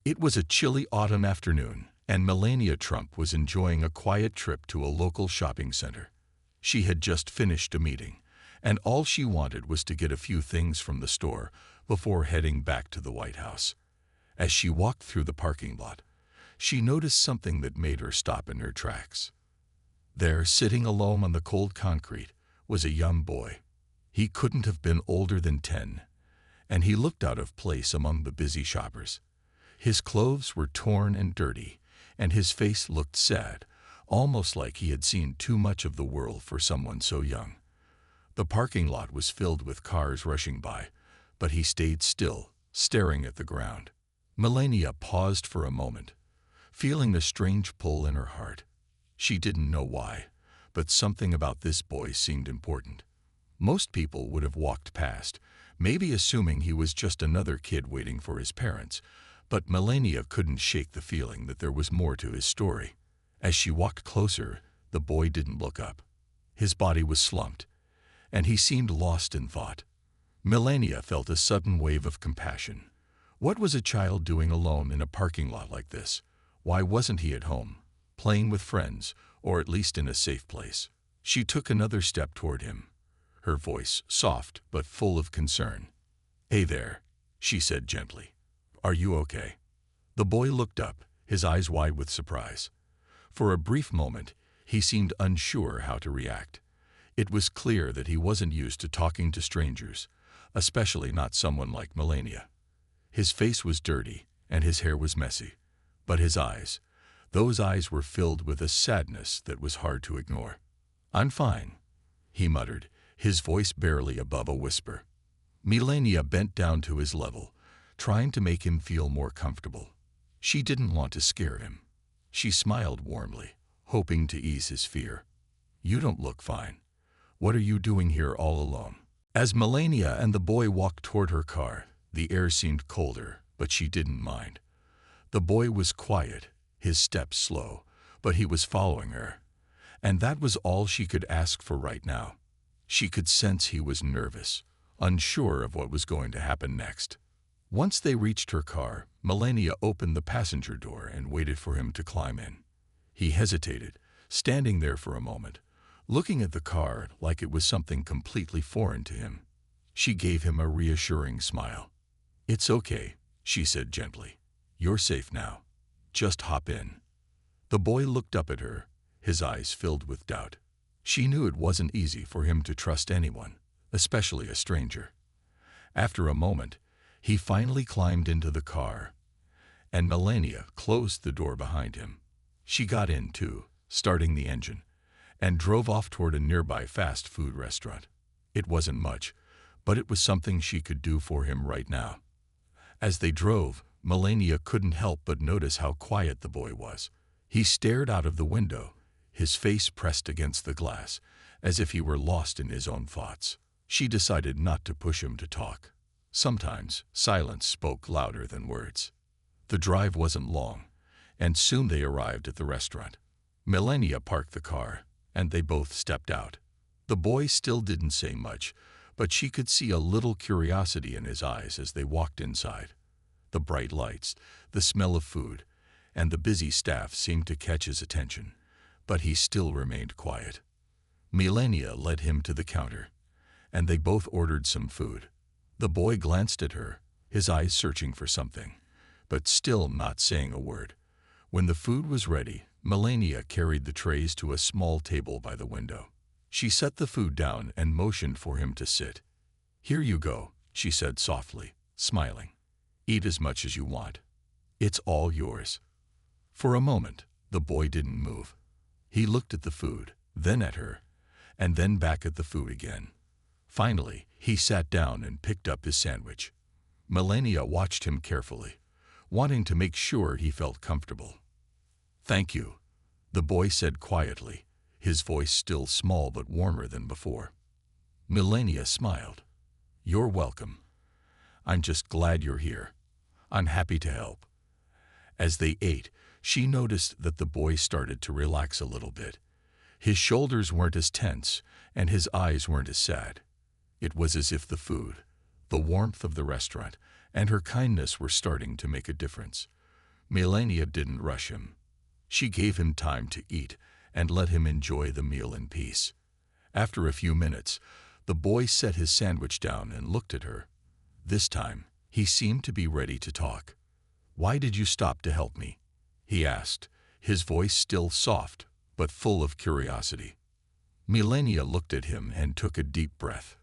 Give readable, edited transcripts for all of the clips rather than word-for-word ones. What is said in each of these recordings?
It was a chilly autumn afternoon, and Melania Trump was enjoying a quiet trip to a local shopping center. She had just finished a meeting, and all she wanted was to get a few things from the store before heading back to the White House. As she walked through the parking lot, she noticed something that made her stop in her tracks. There, sitting alone on the cold concrete, was a young boy. He couldn't have been older than 10, and he looked out of place among the busy shoppers. His clothes were torn and dirty, and his face looked sad, almost like he had seen too much of the world for someone so young. The parking lot was filled with cars rushing by, but he stayed still, staring at the ground. Melania paused for a moment, feeling a strange pull in her heart. She didn't know why, but something about this boy seemed important. Most people would have walked past, maybe assuming he was just another kid waiting for his parents, but Melania couldn't shake the feeling that there was more to his story. As she walked closer, the boy didn't look up. His body was slumped, and he seemed lost in thought. Melania felt a sudden wave of compassion. What was a child doing alone in a parking lot like this? Why wasn't he at home, playing with friends, or at least in a safe place? She took another step toward him, her voice soft but full of concern. "Hey there," she said gently. "Are you okay?" The boy looked up, his eyes wide with surprise. For a brief moment, he seemed unsure how to react. It was clear that he wasn't used to talking to strangers, especially not someone like Melania. His face was dirty, and his hair was messy. But his eyes, those eyes were filled with a sadness that was hard to ignore. "I'm fine," he muttered, his voice barely above a whisper. Melania bent down to his level, trying to make him feel more comfortable. She didn't want to scare him. She smiled warmly, hoping to ease his fear. "You don't look fine. What are you doing here all alone?" As Melania and the boy walked toward her car, the air seemed colder, but she didn't mind. The boy was quiet, his steps slow, but he was following her. And that was all she could ask for right now. She could sense he was nervous, unsure of what was going to happen next. Once they reached her car, Melania opened the passenger door and waited for him to climb in. He hesitated, standing there for a moment, looking at the car like it was something completely foreign to him. She gave him a reassuring smile. "It's okay," she said gently. "You're safe now. Just hop in." The boy looked up at her, his eyes filled with doubt. She knew it wasn't easy for him to trust anyone, especially a stranger. After a moment, he finally climbed into the car, and Melania closed the door behind him. She got in too, starting the engine, and drove off toward a nearby fast food restaurant. It wasn't much, but it was something she could do for him right now. As they drove, Melania couldn't help but notice how quiet the boy was. He stared out of the window, his face pressed against the glass, as if he were lost in his own thoughts. She decided not to push him to talk. Sometimes silence spoke louder than words. The drive wasn't long, and soon they arrived at the restaurant. Melania parked the car, and they both stepped out. The boy still didn't say much, but she could see a little curiosity in his eyes as they walked inside. The bright lights, the smell of food, and the busy staff seemed to catch his attention, but he still remained quiet. Melania led him to the counter, and they both ordered some food. The boy glanced at her, his eyes searching for something, but still not saying a word. When the food was ready, Melania carried the trays to a small table by the window. She set the food down and motioned for him to sit. "Here you go," she said softly, smiling. "Eat as much as you want. It's all yours." For a moment, the boy didn't move. He looked at the food, then at her, and then back at the food again. Finally, he sat down and picked up his sandwich. Melania watched him carefully, wanting to make sure he felt comfortable. "Thank you," the boy said quietly, his voice still small but warmer than before. Melania smiled. "You're welcome. I'm just glad you're here. I'm happy to help." As they ate, she noticed that the boy started to relax a little bit. His shoulders weren't as tense, and his eyes weren't as sad. It was as if the food, the warmth of the restaurant, and her kindness were starting to make a difference. Melania didn't rush him. She gave him time to eat and let him enjoy the meal in peace. After a few minutes, the boy set his sandwich down and looked at her. This time, he seemed to be ready to talk. "Why did you stop to help me?" he asked, his voice still soft but full of curiosity. Melania looked at him and took a deep breath.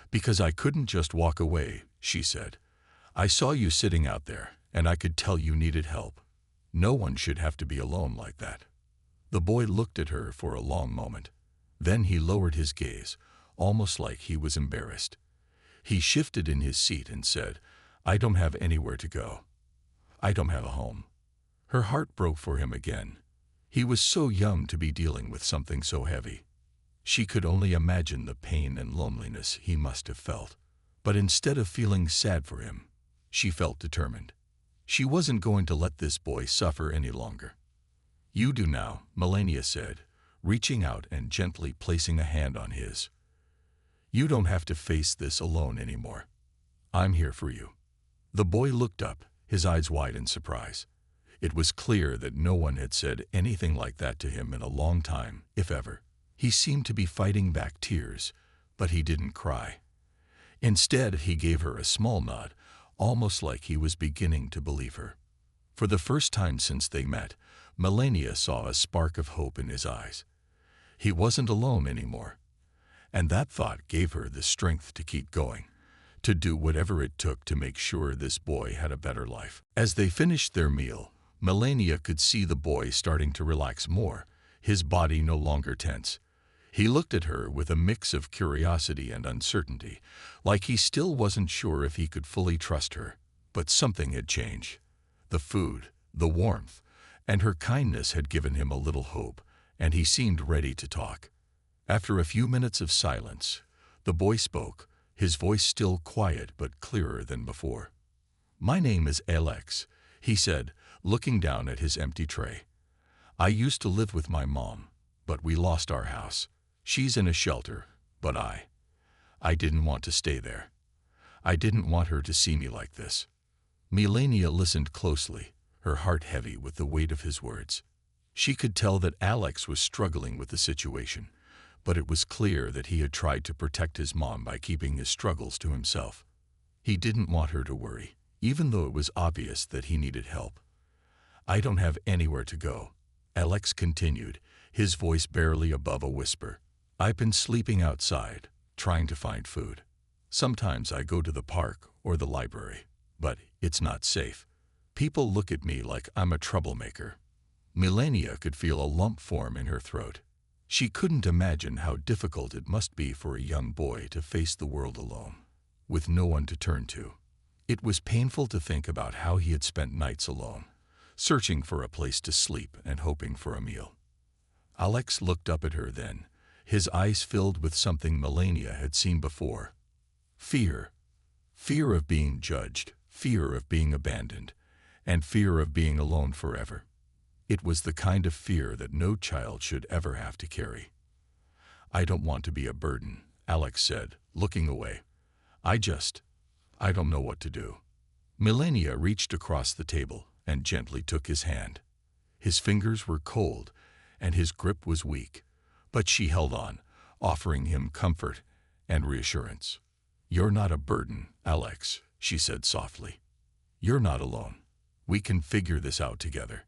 "Because I couldn't just walk away," she said. "I saw you sitting out there, and I could tell you needed help. No one should have to be alone like that." The boy looked at her for a long moment. Then he lowered his gaze, almost like he was embarrassed. He shifted in his seat and said, "I don't have anywhere to go. I don't have a home." Her heart broke for him again. He was so young to be dealing with something so heavy. She could only imagine the pain and loneliness he must have felt. But instead of feeling sad for him, she felt determined. She wasn't going to let this boy suffer any longer. "You do now," Melania said, reaching out and gently placing a hand on his. "You don't have to face this alone anymore. I'm here for you." The boy looked up, his eyes wide in surprise. It was clear that no one had said anything like that to him in a long time, if ever. He seemed to be fighting back tears, but he didn't cry. Instead, he gave her a small nod, almost like he was beginning to believe her. For the first time since they met, Melania saw a spark of hope in his eyes. He wasn't alone anymore. And that thought gave her the strength to keep going, to do whatever it took to make sure this boy had a better life. As they finished their meal, Melania could see the boy starting to relax more, his body no longer tense. He looked at her with a mix of curiosity and uncertainty, like he still wasn't sure if he could fully trust her. But something had changed. The food, the warmth, and her kindness had given him a little hope, and he seemed ready to talk. After a few minutes of silence, the boy spoke, his voice still quiet but clearer than before. "My name is Alex," he said, looking down at his empty tray. "I used to live with my mom, but we lost our house. She's in a shelter, but I didn't want to stay there. I didn't want her to see me like this." Melania listened closely, her heart heavy with the weight of his words. She could tell that Alex was struggling with the situation, but it was clear that he had tried to protect his mom by keeping his struggles to himself. He didn't want her to worry, even though it was obvious that he needed help. "I don't have anywhere to go," Alex continued, his voice barely above a whisper. "I've been sleeping outside, trying to find food. Sometimes I go to the park or the library, but it's not safe. People look at me like I'm a troublemaker." Melania could feel a lump form in her throat. She couldn't imagine how difficult it must be for a young boy to face the world alone, with no one to turn to. It was painful to think about how he had spent nights alone, searching for a place to sleep and hoping for a meal. Alex looked up at her then, his eyes filled with something Melania had seen before. Fear. Fear of being judged, fear of being abandoned, and fear of being alone forever. It was the kind of fear that no child should ever have to carry. "I don't want to be a burden," Alex said, looking away. I don't know what to do." Melania reached across the table and gently took his hand. His fingers were cold, and his grip was weak, but she held on, offering him comfort and reassurance. "You're not a burden, Alex," she said softly. "You're not alone. We can figure this out together."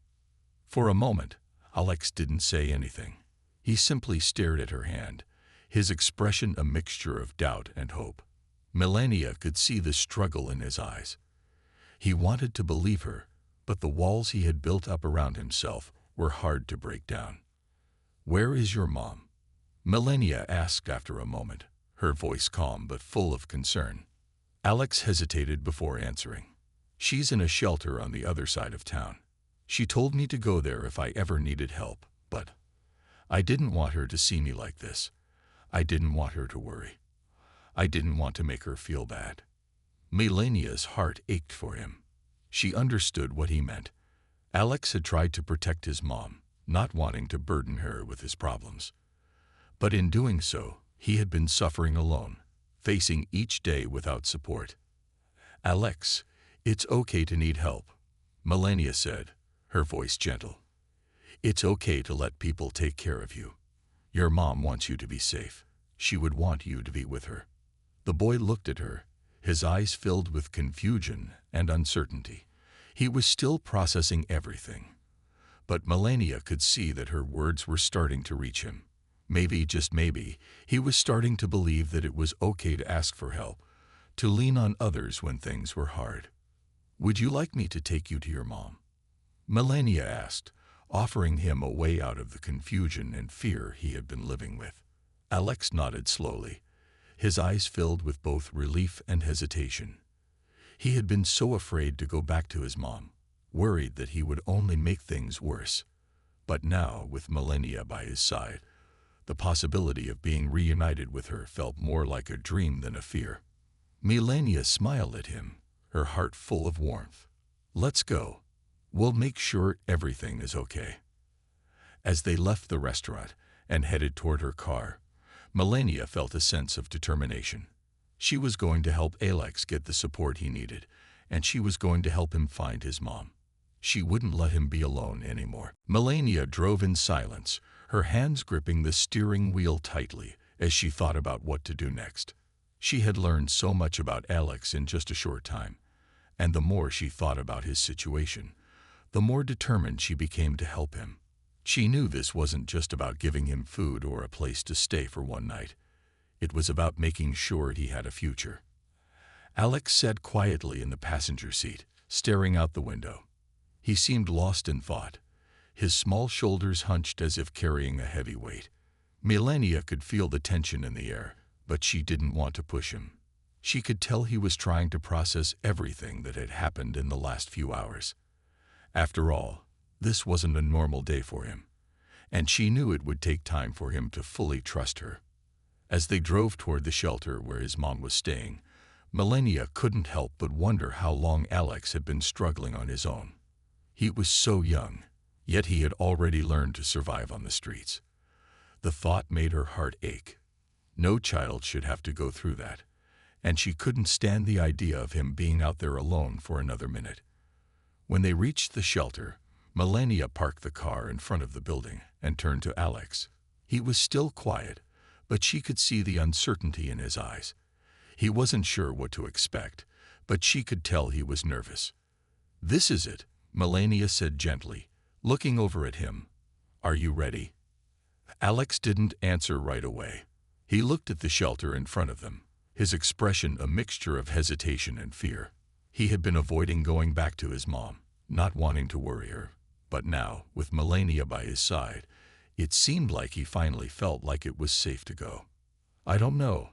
For a moment, Alex didn't say anything. He simply stared at her hand, his expression a mixture of doubt and hope. Melania could see the struggle in his eyes. He wanted to believe her, but the walls he had built up around himself were hard to break down. "Where is your mom?" Melania asked after a moment, her voice calm but full of concern. Alex hesitated before answering. "She's in a shelter on the other side of town. She told me to go there if I ever needed help, but I didn't want her to see me like this. I didn't want her to worry. I didn't want to make her feel bad." Melania's heart ached for him. She understood what he meant. Alex had tried to protect his mom, not wanting to burden her with his problems. But in doing so, he had been suffering alone, facing each day without support. "Alex, it's okay to need help," Melania said, her voice gentle. "It's okay to let people take care of you. Your mom wants you to be safe. She would want you to be with her." The boy looked at her, his eyes filled with confusion and uncertainty. He was still processing everything. But Melania could see that her words were starting to reach him. Maybe, just maybe, he was starting to believe that it was okay to ask for help, to lean on others when things were hard. "Would you like me to take you to your mom?" Melania asked, offering him a way out of the confusion and fear he had been living with. Alex nodded slowly, his eyes filled with both relief and hesitation. He had been so afraid to go back to his mom, worried that he would only make things worse. But now, with Melania by his side, the possibility of being reunited with her felt more like a dream than a fear. Melania smiled at him, her heart full of warmth. "Let's go. We'll make sure everything is okay." As they left the restaurant and headed toward her car, Melania felt a sense of determination. She was going to help Alex get the support he needed, and she was going to help him find his mom. She wouldn't let him be alone anymore. Melania drove in silence, her hands gripping the steering wheel tightly as she thought about what to do next. She had learned so much about Alex in just a short time, and the more she thought about his situation, the more determined she became to help him. She knew this wasn't just about giving him food or a place to stay for one night. It was about making sure he had a future. Alex sat quietly in the passenger seat, staring out the window. He seemed lost in thought, his small shoulders hunched as if carrying a heavy weight. Melania could feel the tension in the air, but she didn't want to push him. She could tell he was trying to process everything that had happened in the last few hours. After all, this wasn't a normal day for him, and she knew it would take time for him to fully trust her. As they drove toward the shelter where his mom was staying, Melania couldn't help but wonder how long Alex had been struggling on his own. He was so young, yet he had already learned to survive on the streets. The thought made her heart ache. No child should have to go through that, and she couldn't stand the idea of him being out there alone for another minute. When they reached the shelter, Melania parked the car in front of the building and turned to Alex. He was still quiet, but she could see the uncertainty in his eyes. He wasn't sure what to expect, but she could tell he was nervous. "This is it," Melania said gently, looking over at him. "Are you ready?" Alex didn't answer right away. He looked at the shelter in front of them, his expression a mixture of hesitation and fear. He had been avoiding going back to his mom, not wanting to worry her. But now, with Melania by his side, it seemed like he finally felt like it was safe to go. "I don't know,"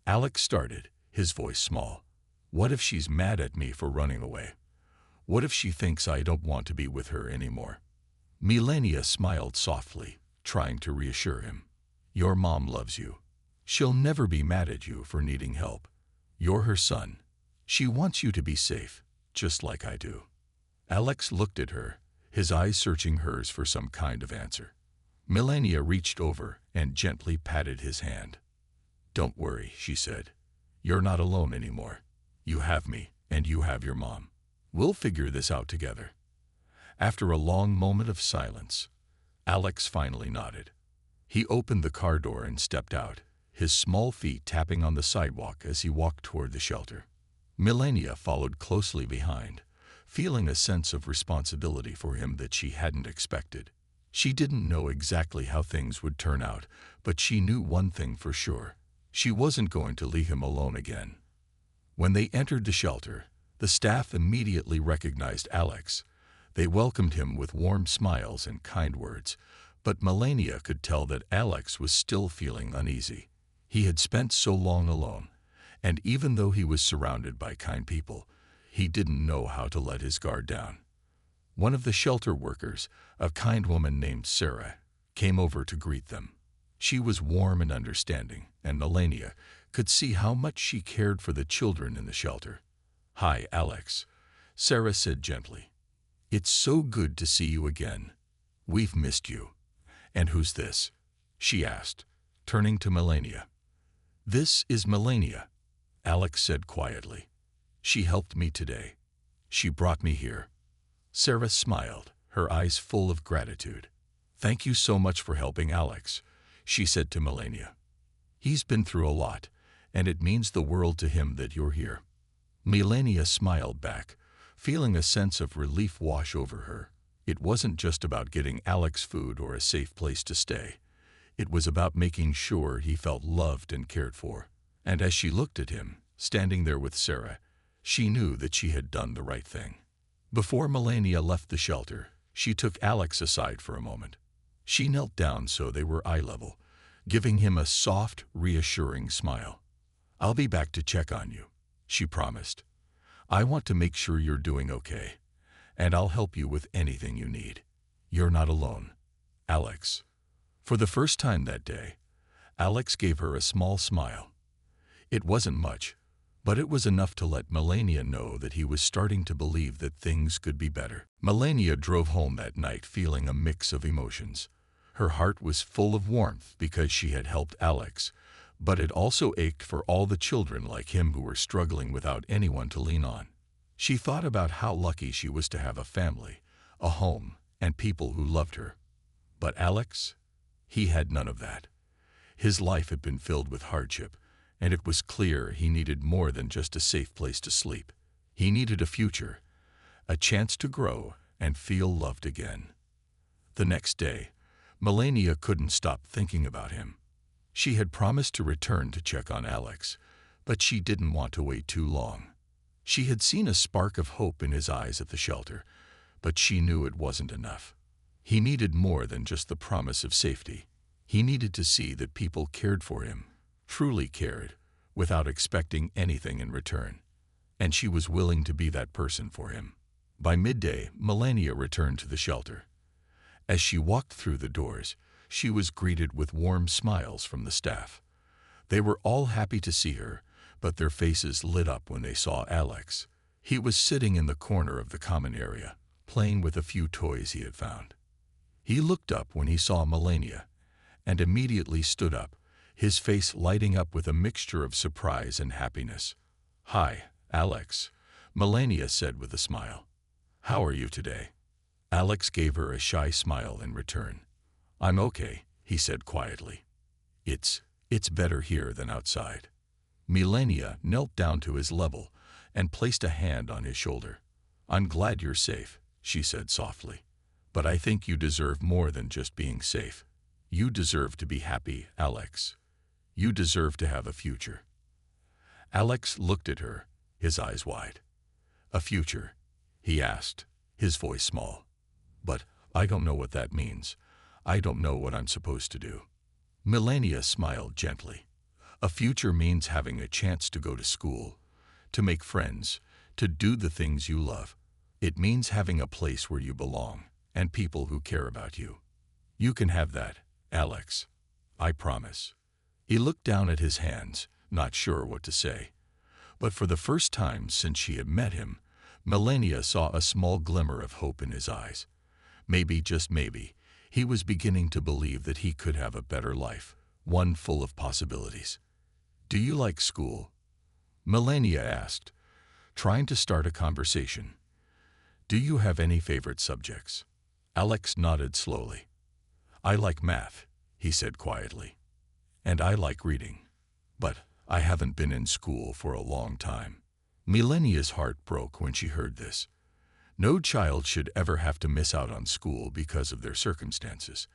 Alex started, his voice small. "What if she's mad at me for running away? What if she thinks I don't want to be with her anymore?" Melania smiled softly, trying to reassure him. "Your mom loves you. She'll never be mad at you for needing help. You're her son. She wants you to be safe, just like I do." Alex looked at her, his eyes searching hers for some kind of answer. Melania reached over and gently patted his hand. "Don't worry," she said. "You're not alone anymore. You have me, and you have your mom. We'll figure this out together." After a long moment of silence, Alex finally nodded. He opened the car door and stepped out, his small feet tapping on the sidewalk as he walked toward the shelter. Melania followed closely behind, feeling a sense of responsibility for him that she hadn't expected. She didn't know exactly how things would turn out, but she knew one thing for sure. She wasn't going to leave him alone again. When they entered the shelter, the staff immediately recognized Alex. They welcomed him with warm smiles and kind words, but Melania could tell that Alex was still feeling uneasy. He had spent so long alone, and even though he was surrounded by kind people, he didn't know how to let his guard down. One of the shelter workers, a kind woman named Sarah, came over to greet them. She was warm and understanding, and Melania could see how much she cared for the children in the shelter. "Hi, Alex," Sarah said gently. "It's so good to see you again. We've missed you." "And who's this?" she asked, turning to Melania. "This is Melania," Alex said quietly. "She helped me today. She brought me here." Sarah smiled, her eyes full of gratitude. "Thank you so much for helping Alex," she said to Melania. "He's been through a lot, and it means the world to him that you're here." Melania smiled back, feeling a sense of relief wash over her. It wasn't just about getting Alex food or a safe place to stay. It was about making sure he felt loved and cared for. And as she looked at him, standing there with Sarah, she knew that she had done the right thing. Before Melania left the shelter, she took Alex aside for a moment. She knelt down so they were eye level, giving him a soft, reassuring smile. "I'll be back to check on you," she promised. "I want to make sure you're doing okay, and I'll help you with anything you need. You're not alone, Alex." For the first time that day, Alex gave her a small smile. It wasn't much, but it was enough to let Melania know that he was starting to believe that things could be better. Melania drove home that night feeling a mix of emotions. Her heart was full of warmth because she had helped Alex, but it also ached for all the children like him who were struggling without anyone to lean on. She thought about how lucky she was to have a family, a home, and people who loved her. But Alex? He had none of that. His life had been filled with hardship, and it was clear he needed more than just a safe place to sleep. He needed a future, a chance to grow and feel loved again. The next day, Melania couldn't stop thinking about him. She had promised to return to check on Alex, but she didn't want to wait too long. She had seen a spark of hope in his eyes at the shelter, but she knew it wasn't enough. He needed more than just the promise of safety. He needed to see that people cared for him, truly cared, without expecting anything in return. And she was willing to be that person for him. By midday, Melania returned to the shelter. As she walked through the doors, she was greeted with warm smiles from the staff. They were all happy to see her, but their faces lit up when they saw Alex. He was sitting in the corner of the common area, playing with a few toys he had found. He looked up when he saw Melania, and immediately stood up, his face lighting up with a mixture of surprise and happiness. "Hi, Alex," Melania said with a smile. "How are you today?" Alex gave her a shy smile in return. "I'm okay," he said quietly. It's better here than outside." Melania knelt down to his level and placed a hand on his shoulder. "I'm glad you're safe," she said softly. "But I think you deserve more than just being safe. You deserve to be happy, Alex. You deserve to have a future." Alex looked at her, his eyes wide. "A future?" he asked, his voice small. "But I don't know what that means. I don't know what I'm supposed to do." Melania smiled gently. "A future means having a chance to go to school, to make friends, to do the things you love. It means having a place where you belong and people who care about you. You can have that, Alex. I promise." He looked down at his hands, not sure what to say. But for the first time since she had met him, Melania saw a small glimmer of hope in his eyes. Maybe, just maybe, he was beginning to believe that he could have a better life, one full of possibilities. "Do you like school?" Melania asked, trying to start a conversation. "Do you have any favorite subjects?" Alex nodded slowly. "I like math," he said quietly. "And I like reading. But I haven't been in school for a long time." Melania's heart broke when she heard this. No child should ever have to miss out on school because of their circumstances.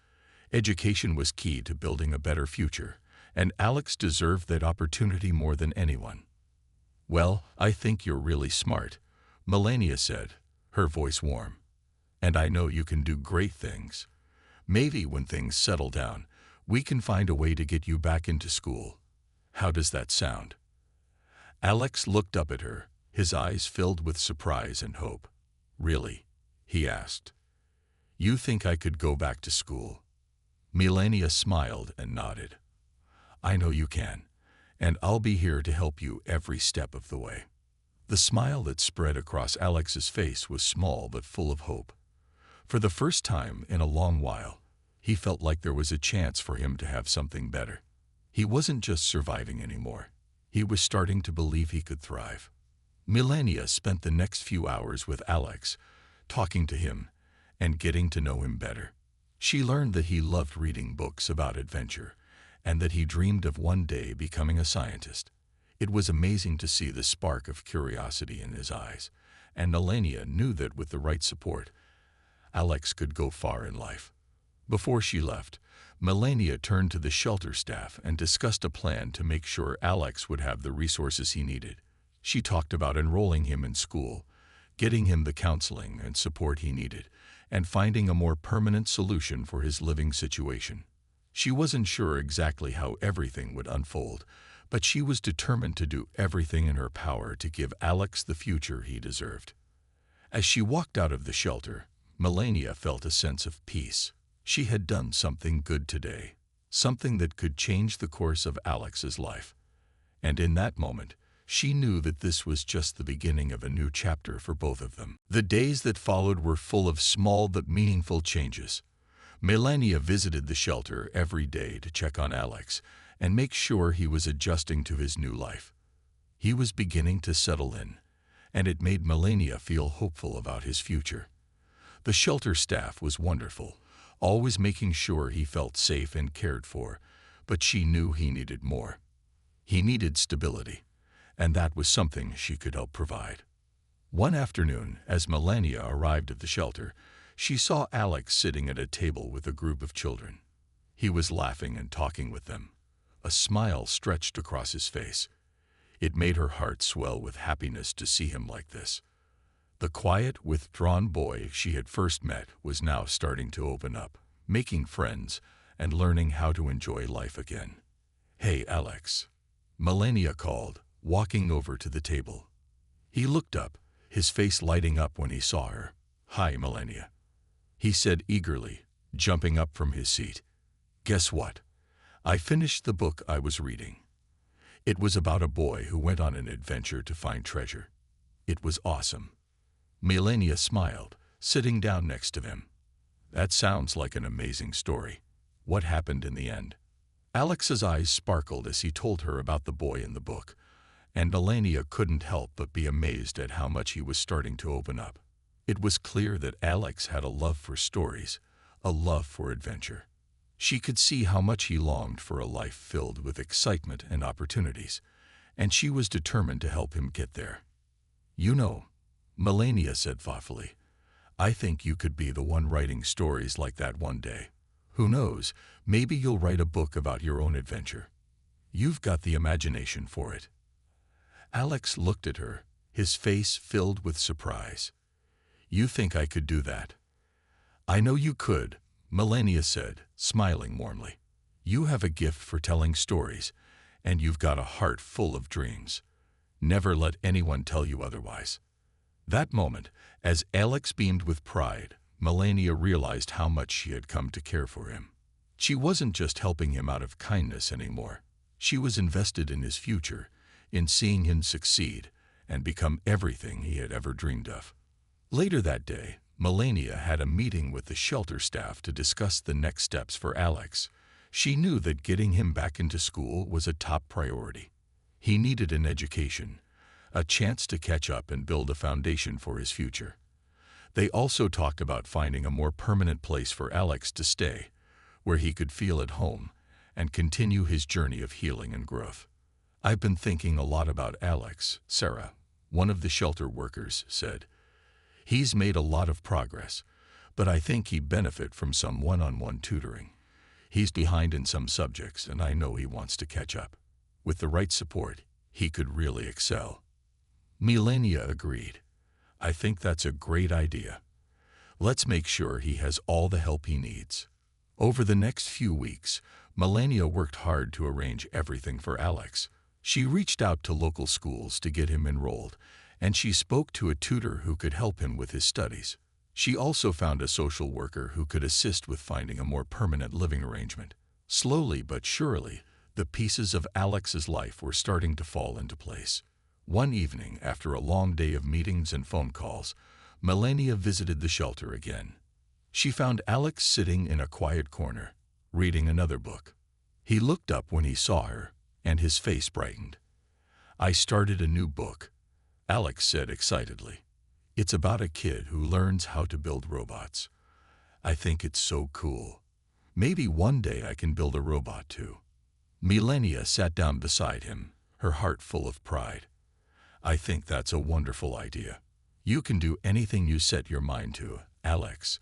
Education was key to building a better future, and Alex deserved that opportunity more than anyone. "Well, I think you're really smart," Melania said, her voice warm. "And I know you can do great things. Maybe when things settle down, we can find a way to get you back into school. How does that sound?" Alex looked up at her, his eyes filled with surprise and hope. "Really?" he asked. "You think I could go back to school?" Melania smiled and nodded. "I know you can, and I'll be here to help you every step of the way." The smile that spread across Alex's face was small but full of hope. For the first time in a long while, he felt like there was a chance for him to have something better. He wasn't just surviving anymore. He was starting to believe he could thrive. Melania spent the next few hours with Alex, talking to him, and getting to know him better. She learned that he loved reading books about adventure and that he dreamed of one day becoming a scientist. It was amazing to see the spark of curiosity in his eyes, and Melania knew that with the right support, Alex could go far in life. Before she left, Melania turned to the shelter staff and discussed a plan to make sure Alex would have the resources he needed. She talked about enrolling him in school, getting him the counseling and support he needed, and finding a more permanent solution for his living situation. She wasn't sure exactly how everything would unfold, but she was determined to do everything in her power to give Alex the future he deserved. As she walked out of the shelter, Melania felt a sense of peace. She had done something good today, something that could change the course of Alex's life. And in that moment, she knew that this was just the beginning of a new chapter for both of them. The days that followed were full of small but meaningful changes. Melania visited the shelter every day to check on Alex and make sure he was adjusting to his new life. He was beginning to settle in, and it made Melania feel hopeful about his future. The shelter staff was wonderful, always making sure he felt safe and cared for, but she knew he needed more. He needed stability, and that was something she could help provide. One afternoon, as Melania arrived at the shelter, she saw Alex sitting at a table with a group of children. He was laughing and talking with them. A smile stretched across his face. It made her heart swell with happiness to see him like this. The quiet, withdrawn boy she had first met was now starting to open up, making friends, and learning how to enjoy life again. "Hey, Alex," Melania called, walking over to the table. He looked up, his face lighting up when he saw her. "Hi, Melania," he said eagerly, jumping up from his seat. "Guess what? I finished the book I was reading. It was about a boy who went on an adventure to find treasure. It was awesome." Melania smiled, sitting down next to him. "That sounds like an amazing story. What happened in the end?" Alex's eyes sparkled as he told her about the boy in the book, and Melania couldn't help but be amazed at how much he was starting to open up. It was clear that Alex had a love for stories, a love for adventure. She could see how much he longed for a life filled with excitement and opportunities, and she was determined to help him get there. "You know," Melania said thoughtfully, "I think you could be the one writing stories like that one day. Who knows, maybe you'll write a book about your own adventure. You've got the imagination for it." Alex looked at her, his face filled with surprise. "You think I could do that?" "I know you could," Melania said, smiling warmly. "You have a gift for telling stories, and you've got a heart full of dreams. Never let anyone tell you otherwise." That moment, as Alex beamed with pride, Melania realized how much she had come to care for him. She wasn't just helping him out of kindness anymore. She was invested in his future, in seeing him succeed and become everything he had ever dreamed of. Later that day, Melania had a meeting with the shelter staff to discuss the next steps for Alex. She knew that getting him back into school was a top priority. He needed an education, a chance to catch up and build a foundation for his future. They also talked about finding a more permanent place for Alex to stay, where he could feel at home and continue his journey of healing and growth. "I've been thinking a lot about Alex," Sarah, one of the shelter workers, said. "He's made a lot of progress, but I think he'd benefit from some one-on-one tutoring. He's behind in some subjects, and I know he wants to catch up. With the right support, he could really excel." Melania agreed. "I think that's a great idea. Let's make sure he has all the help he needs." Over the next few weeks, Melania worked hard to arrange everything for Alex. She reached out to local schools to get him enrolled, and she spoke to a tutor who could help him with his studies. She also found a social worker who could assist with finding a more permanent living arrangement. Slowly but surely, the pieces of Alex's life were starting to fall into place. One evening, after a long day of meetings and phone calls, Melania visited the shelter again. She found Alex sitting in a quiet corner, reading another book. He looked up when he saw her, and his face brightened. "I started a new book," Alex said excitedly. "It's about a kid who learns how to build robots. I think it's so cool. Maybe one day I can build a robot too. Melania sat down beside him, her heart full of pride. I think that's a wonderful idea. You can do anything you set your mind to, Alex.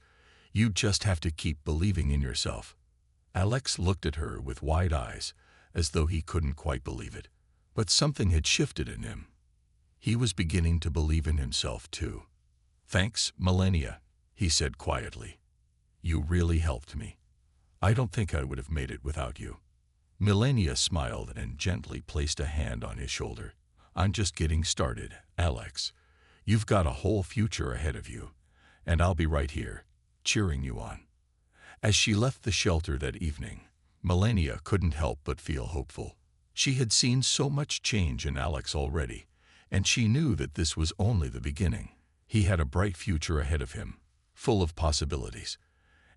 You just have to keep believing in yourself. Alex looked at her with wide eyes, as though he couldn't quite believe it. But something had shifted in him. He was beginning to believe in himself too. Thanks, Melania, he said quietly. You really helped me. I don't think I would have made it without you. Melania smiled and gently placed a hand on his shoulder. I'm just getting started, Alex. You've got a whole future ahead of you, and I'll be right here, cheering you on. As she left the shelter that evening, Melania couldn't help but feel hopeful. She had seen so much change in Alex already, and she knew that this was only the beginning. He had a bright future ahead of him, full of possibilities,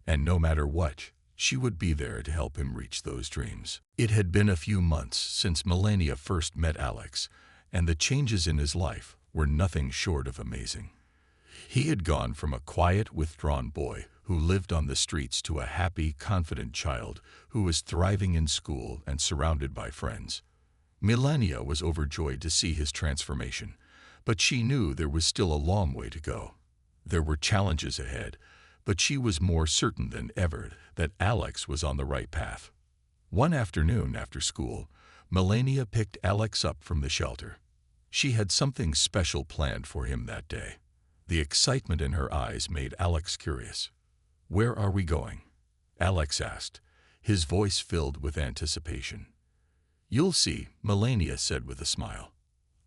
and no matter what, she would be there to help him reach those dreams. It had been a few months since Melania first met Alex, and the changes in his life were nothing short of amazing. He had gone from a quiet, withdrawn boy who lived on the streets to a happy, confident child who was thriving in school and surrounded by friends. Melania was overjoyed to see his transformation, but she knew there was still a long way to go. There were challenges ahead, but she was more certain than ever that Alex was on the right path. One afternoon after school, Melania picked Alex up from the shelter. She had something special planned for him that day. The excitement in her eyes made Alex curious. Where are we going? Alex asked, his voice filled with anticipation. You'll see, Melania said with a smile.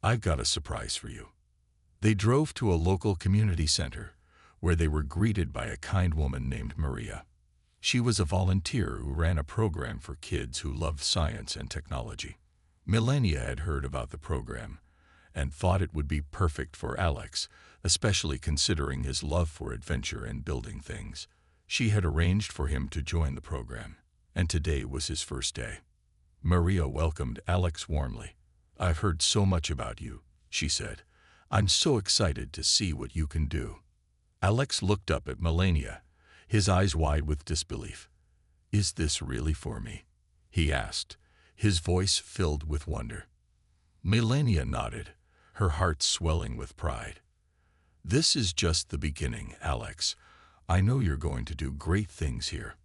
I've got a surprise for you. They drove to a local community center, where they were greeted by a kind woman named Maria. She was a volunteer who ran a program for kids who loved science and technology. Melania had heard about the program and thought it would be perfect for Alex, especially considering his love for adventure and building things. She had arranged for him to join the program, and today was his first day. Maria welcomed Alex warmly. I've heard so much about you, she said. I'm so excited to see what you can do. Alex looked up at Melania, his eyes wide with disbelief. Is this really for me? He asked, his voice filled with wonder. Melania nodded, her heart swelling with pride. This is just the beginning, Alex. I know you're going to do great things here.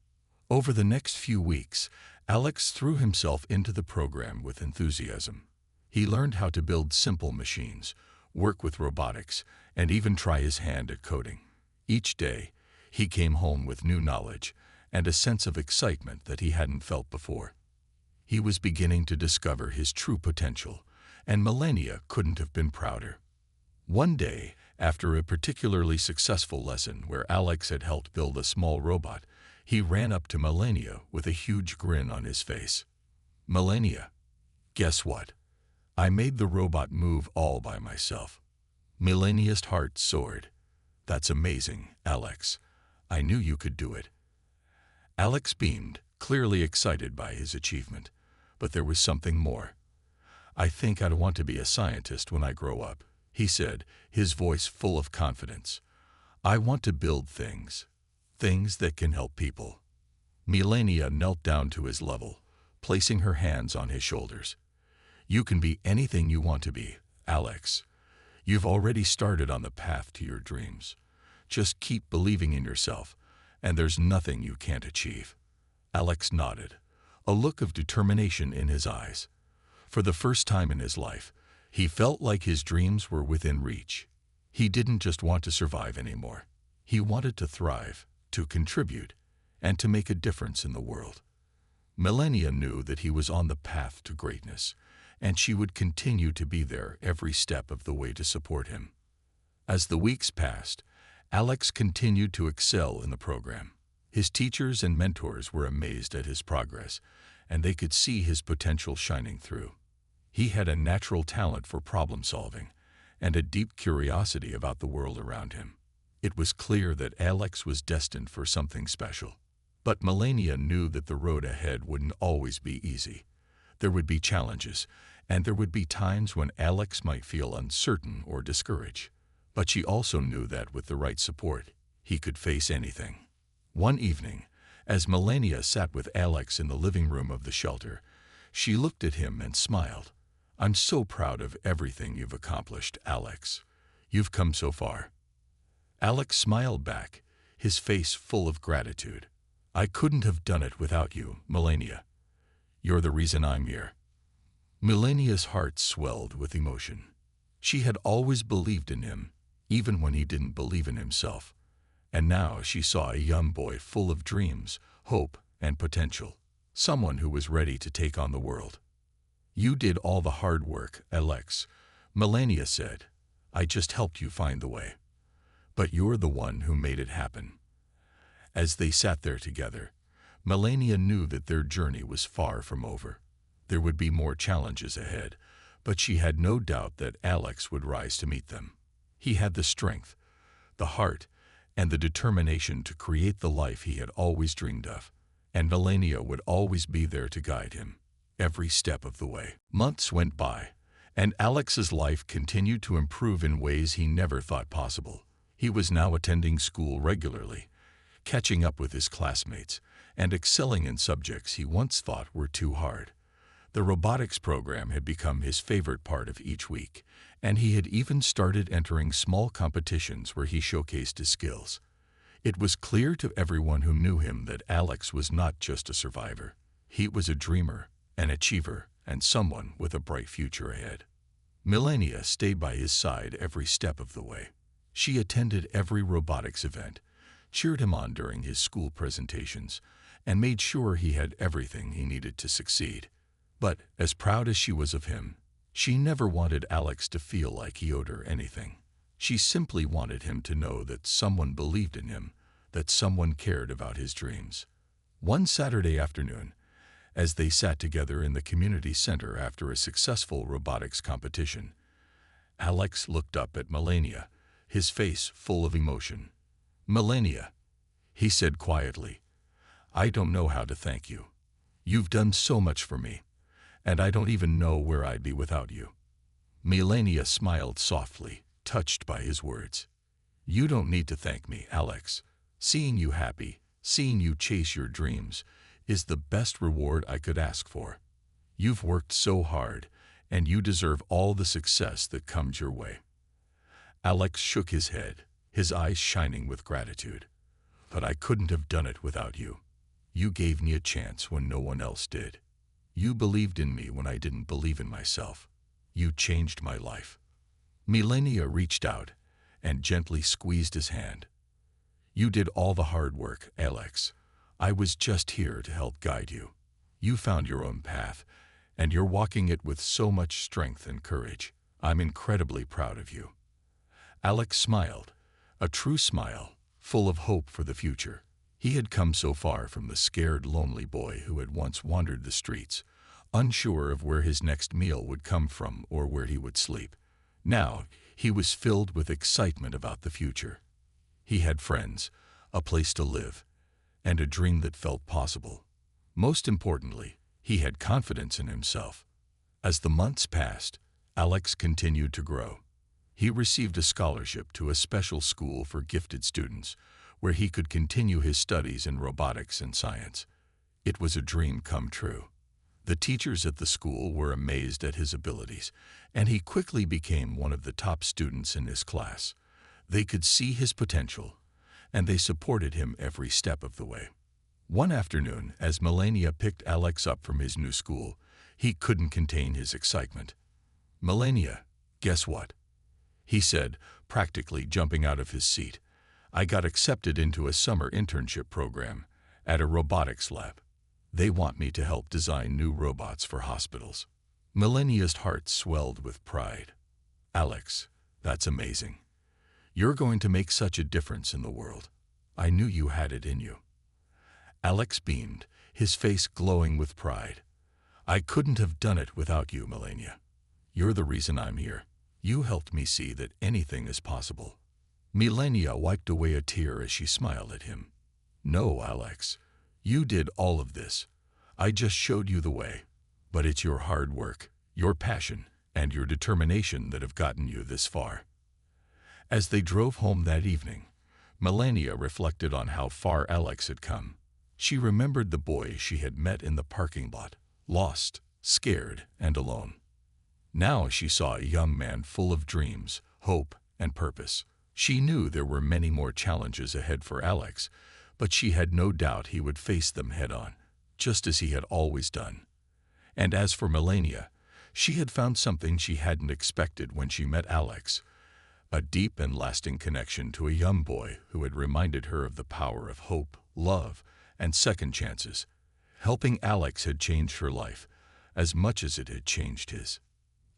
Over the next few weeks, Alex threw himself into the program with enthusiasm. He learned how to build simple machines, work with robotics, and even try his hand at coding. Each day, he came home with new knowledge and a sense of excitement that he hadn't felt before. He was beginning to discover his true potential, and Melania couldn't have been prouder. One day, after a particularly successful lesson where Alex had helped build a small robot, he ran up to Melania with a huge grin on his face. Melania, guess what? I made the robot move all by myself. Melania's heart soared. That's amazing, Alex. I knew you could do it. Alex beamed, clearly excited by his achievement. But there was something more. I think I'd want to be a scientist when I grow up, he said, his voice full of confidence. I want to build things that can help people. Melania knelt down to his level, placing her hands on his shoulders. You can be anything you want to be, Alex. You've already started on the path to your dreams. Just keep believing in yourself, and there's nothing you can't achieve. Alex nodded, a look of determination in his eyes. For the first time in his life, he felt like his dreams were within reach. He didn't just want to survive anymore. He wanted to thrive, to contribute, and to make a difference in the world. Melania knew that he was on the path to greatness, and she would continue to be there every step of the way to support him. As the weeks passed, Alex continued to excel in the program. His teachers and mentors were amazed at his progress, and they could see his potential shining through. He had a natural talent for problem solving and a deep curiosity about the world around him. It was clear that Alex was destined for something special. But Melania knew that the road ahead wouldn't always be easy. There would be challenges, and there would be times when Alex might feel uncertain or discouraged. But she also knew that with the right support, he could face anything. One evening, as Melania sat with Alex in the living room of the shelter, she looked at him and smiled. "I'm so proud of everything you've accomplished, Alex. You've come so far." Alex smiled back, his face full of gratitude. "I couldn't have done it without you, Melania. You're the reason I'm here." Melania's heart swelled with emotion. She had always believed in him, even when he didn't believe in himself. And now she saw a young boy full of dreams, hope, and potential. Someone who was ready to take on the world. "You did all the hard work, Alex," Melania said. "I just helped you find the way. But you're the one who made it happen." As they sat there together, Melania knew that their journey was far from over. There would be more challenges ahead, but she had no doubt that Alex would rise to meet them. He had the strength, the heart, and the determination to create the life he had always dreamed of, and Melania would always be there to guide him, every step of the way. Months went by, and Alex's life continued to improve in ways he never thought possible. He was now attending school regularly, catching up with his classmates, and excelling in subjects he once thought were too hard. The robotics program had become his favorite part of each week, and he had even started entering small competitions where he showcased his skills. It was clear to everyone who knew him that Alex was not just a survivor. He was a dreamer, an achiever, and someone with a bright future ahead. Melania stayed by his side every step of the way. She attended every robotics event, cheered him on during his school presentations, and made sure he had everything he needed to succeed. But, as proud as she was of him, she never wanted Alex to feel like he owed her anything. She simply wanted him to know that someone believed in him, that someone cared about his dreams. One Saturday afternoon, as they sat together in the community center after a successful robotics competition, Alex looked up at Melania, his face full of emotion. "Melania," he said quietly, "I don't know how to thank you. You've done so much for me, and I don't even know where I'd be without you." Melania smiled softly, touched by his words. "You don't need to thank me, Alex. Seeing you happy, seeing you chase your dreams, is the best reward I could ask for. You've worked so hard, and you deserve all the success that comes your way." Alex shook his head, his eyes shining with gratitude. "But I couldn't have done it without you. You gave me a chance when no one else did. You believed in me when I didn't believe in myself. You changed my life." Melania reached out and gently squeezed his hand. "You did all the hard work, Alex. I was just here to help guide you. You found your own path, and you're walking it with so much strength and courage. I'm incredibly proud of you." Alex smiled, a true smile, full of hope for the future. He had come so far from the scared, lonely boy who had once wandered the streets, unsure of where his next meal would come from or where he would sleep. Now, he was filled with excitement about the future. He had friends, a place to live, and a dream that felt possible. Most importantly, he had confidence in himself. As the months passed, Alex continued to grow. He received a scholarship to a special school for gifted students, where he could continue his studies in robotics and science. It was a dream come true. The teachers at the school were amazed at his abilities, and he quickly became one of the top students in his class. They could see his potential, and they supported him every step of the way. One afternoon, as Melania picked Alex up from his new school, he couldn't contain his excitement. "Melania, guess what?" he said, practically jumping out of his seat. "I got accepted into a summer internship program at a robotics lab. They want me to help design new robots for hospitals." Melania's heart swelled with pride. "Alex, that's amazing. You're going to make such a difference in the world. I knew you had it in you." Alex beamed, his face glowing with pride. "I couldn't have done it without you, Melania. You're the reason I'm here. You helped me see that anything is possible." Melania wiped away a tear as she smiled at him. "No, Alex, you did all of this. I just showed you the way. But it's your hard work, your passion, and your determination that have gotten you this far." As they drove home that evening, Melania reflected on how far Alex had come. She remembered the boy she had met in the parking lot, lost, scared, and alone. Now she saw a young man full of dreams, hope, and purpose. She knew there were many more challenges ahead for Alex, but she had no doubt he would face them head-on, just as he had always done. And as for Melania, she had found something she hadn't expected when she met Alex, a deep and lasting connection to a young boy who had reminded her of the power of hope, love, and second chances. Helping Alex had changed her life, as much as it had changed his.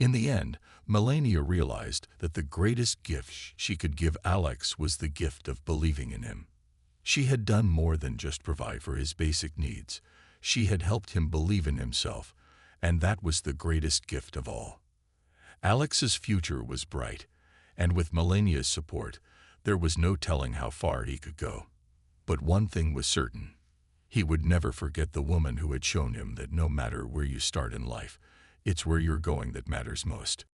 In the end, Melania realized that the greatest gift she could give Alex was the gift of believing in him. She had done more than just provide for his basic needs. She had helped him believe in himself, and that was the greatest gift of all. Alex's future was bright, and with Melania's support, there was no telling how far he could go. But one thing was certain. He would never forget the woman who had shown him that no matter where you start in life, it's where you're going that matters most.